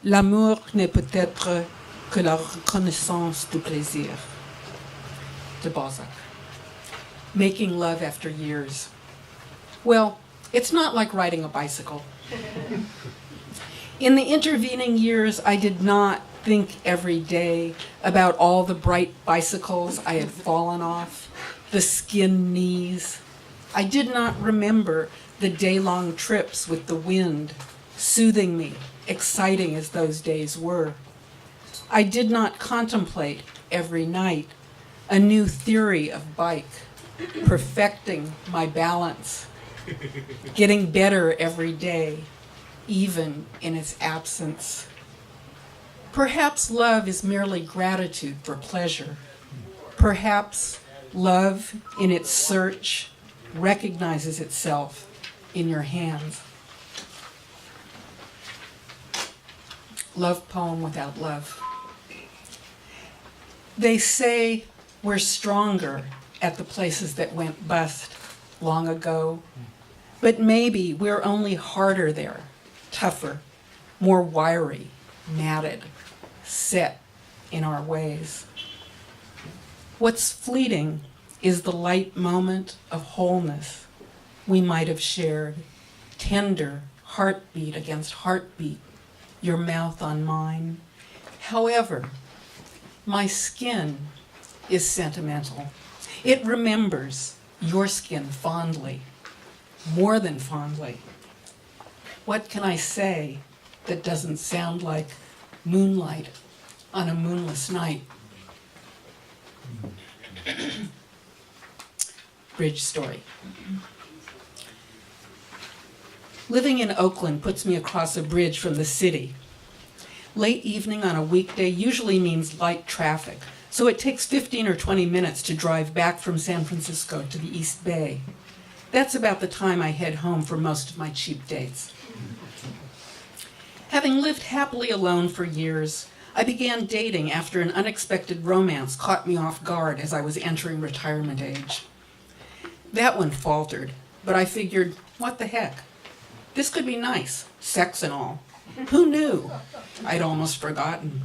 L'amour n'est peut-être que la reconnaissance du plaisir. De Balzac. Making love after years. Well, it's not like riding a bicycle. In the intervening years, I did not think every day about all the bright bicycles I had fallen off, the skinned knees. I did not remember the day-long trips with the wind, soothing me, exciting as those days were. I did not contemplate every night a new theory of bike, perfecting my balance, getting better every day, even in its absence. Perhaps love is merely gratitude for pleasure. Perhaps love, in its search, recognizes itself in your hands. Love poem without love. They say we're stronger at the places that went bust long ago, but maybe we're only harder there, tougher, more wiry, matted, set in our ways. What's fleeting is the light moment of wholeness we might have shared, tender heartbeat against heartbeat, your mouth on mine. However, my skin is sentimental. It remembers your skin fondly, more than fondly. What can I say that doesn't sound like moonlight on a moonless night? Bridge story. Living in Oakland puts me across a bridge from the city. Late evening on a weekday usually means light traffic, so it takes 15 or 20 minutes to drive back from San Francisco to the East Bay. That's about the time I head home for most of my cheap dates. Having lived happily alone for years, I began dating after an unexpected romance caught me off guard as I was entering retirement age. That one faltered, but I figured, what the heck? This could be nice, sex and all. Who knew? I'd almost forgotten.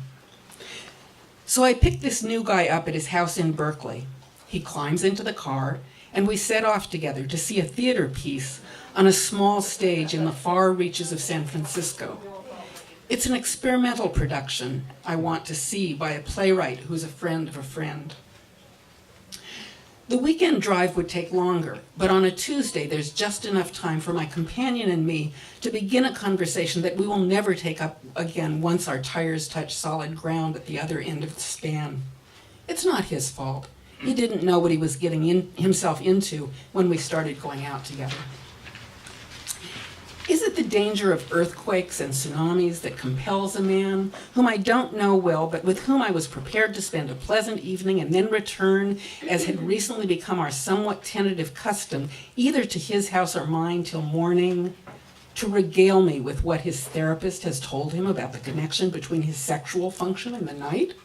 So I picked this new guy up at his house in Berkeley. He climbs into the car, and we set off together to see a theater piece on a small stage in the far reaches of San Francisco. It's an experimental production I want to see by a playwright who's a friend of a friend. The weekend drive would take longer, but on a Tuesday there's just enough time for my companion and me to begin a conversation that we will never take up again once our tires touch solid ground at the other end of the span. It's not his fault. He didn't know what he was getting himself into when we started going out together. Is it the danger of earthquakes and tsunamis that compels a man, whom I don't know well, but with whom I was prepared to spend a pleasant evening and then return, as had recently become our somewhat tentative custom, either to his house or mine till morning, to regale me with what his therapist has told him about the connection between his sexual function and the night?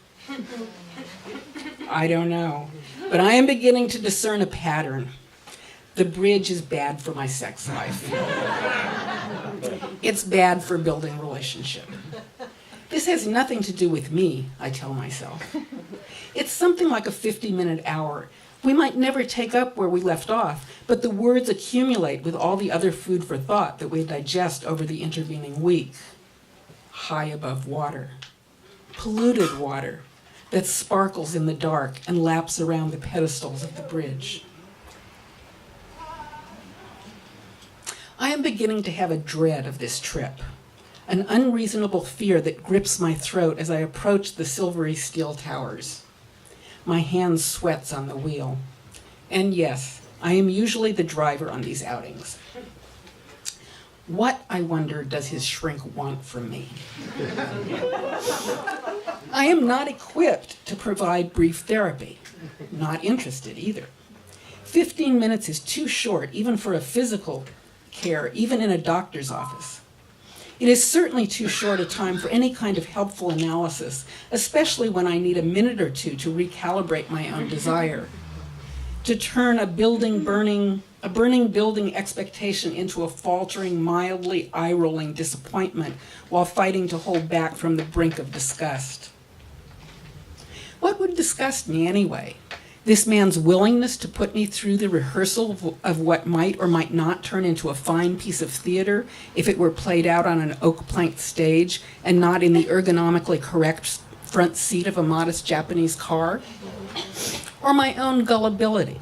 I don't know, but I am beginning to discern a pattern. The bridge is bad for my sex life. It's bad for building relationship. This has nothing to do with me, I tell myself. It's something like a 50-minute hour. We might never take up where we left off, but the words accumulate with all the other food for thought that we digest over the intervening week. High above water. Polluted water that sparkles in the dark and laps around the pedestals of the bridge. I am beginning to have a dread of this trip, an unreasonable fear that grips my throat as I approach the silvery steel towers. My hand sweats on the wheel. And yes, I am usually the driver on these outings. What, I wonder, does his shrink want from me? I am not equipped to provide brief therapy. Not interested either. 15 minutes is too short, even for a physical care, even in a doctor's office. It is certainly too short a time for any kind of helpful analysis, especially when I need a minute or two to recalibrate my own desire. To turn a building burning a burning building expectation into a faltering, mildly eye-rolling disappointment while fighting to hold back from the brink of disgust. What would disgust me anyway? This man's willingness to put me through the rehearsal of what might or might not turn into a fine piece of theater if it were played out on an oak-planked stage and not in the ergonomically correct front seat of a modest Japanese car? Or my own gullibility?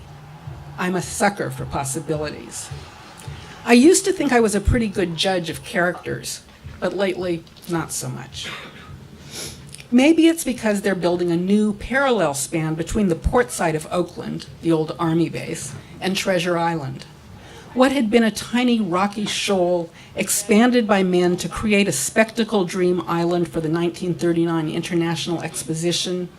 I'm a sucker for possibilities. I used to think I was a pretty good judge of characters, but lately, not so much. Maybe it's because they're building a new parallel span between the port side of Oakland, the old Army base, and Treasure Island. What had been a tiny rocky shoal expanded by men to create a spectacle dream island for the 1939 International Exposition.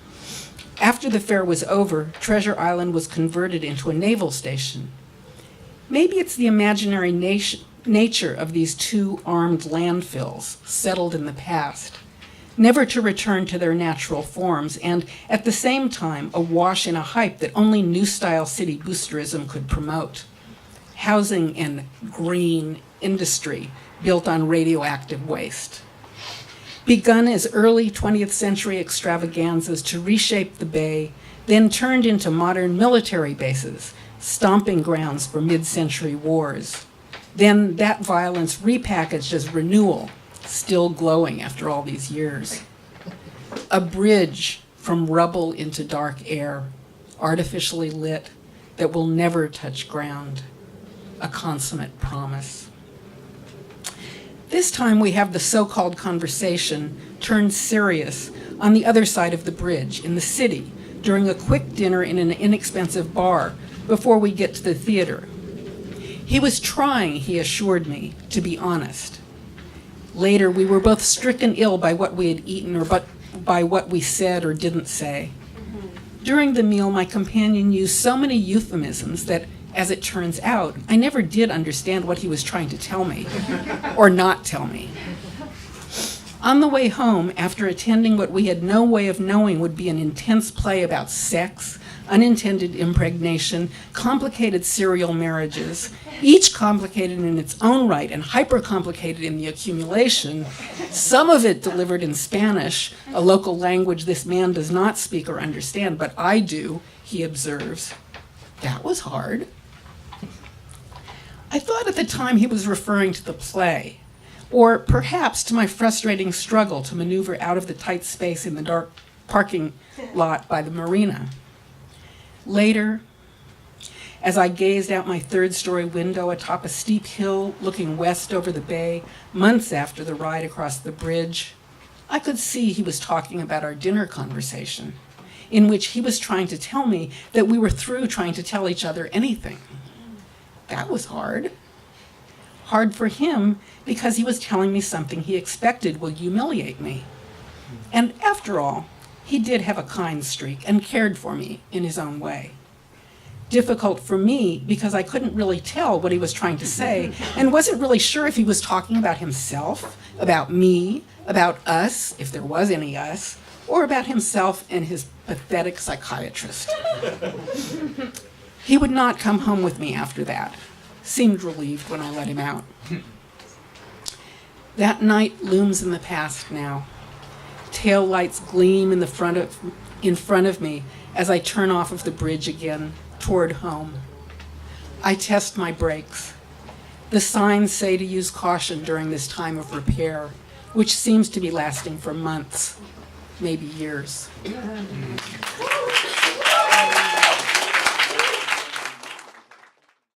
After the fair was over, Treasure Island was converted into a naval station. Maybe it's the imaginary nature of these two armed landfills settled in the past, never to return to their natural forms, and at the same time awash in a hype that only new-style city boosterism could promote. Housing and green industry built on radioactive waste. Begun as early 20th century extravaganzas to reshape the bay, then turned into modern military bases, stomping grounds for mid-century wars. Then that violence repackaged as renewal, still glowing after all these years. A bridge from rubble into dark air, artificially lit, that will never touch ground. A consummate promise. This time we have the so-called conversation turned serious on the other side of the bridge in the city during a quick dinner in an inexpensive bar before we get to the theater. He was trying, he assured me, to be honest. Later, we were both stricken ill by what we had eaten or by what we said or didn't say. During the meal, my companion used so many euphemisms that, as it turns out, I never did understand what he was trying to tell me, or not tell me. On the way home, after attending what we had no way of knowing would be an intense play about sex, unintended impregnation, complicated serial marriages, each complicated in its own right and hyper-complicated in the accumulation, some of it delivered in Spanish, a local language this man does not speak or understand, but I do, he observes. That was hard. I thought at the time he was referring to the play, or perhaps to my frustrating struggle to maneuver out of the tight space in the dark parking lot by the marina. Later, as I gazed out my third-story window atop a steep hill looking west over the bay, months after the ride across the bridge, I could see he was talking about our dinner conversation, in which he was trying to tell me that we were through trying to tell each other anything. That was hard. Hard for him because he was telling me something he expected would humiliate me. And after all, he did have a kind streak and cared for me in his own way. Difficult for me because I couldn't really tell what he was trying to say and wasn't really sure if he was talking about himself, about me, about us, if there was any us, or about himself and his pathetic psychiatrist. He would not come home with me after that. Seemed relieved when I let him out. That night looms in the past now. Tail lights gleam in front of me as I turn off of the bridge again toward home. I test my brakes. The signs say to use caution during this time of repair, which seems to be lasting for months, maybe years.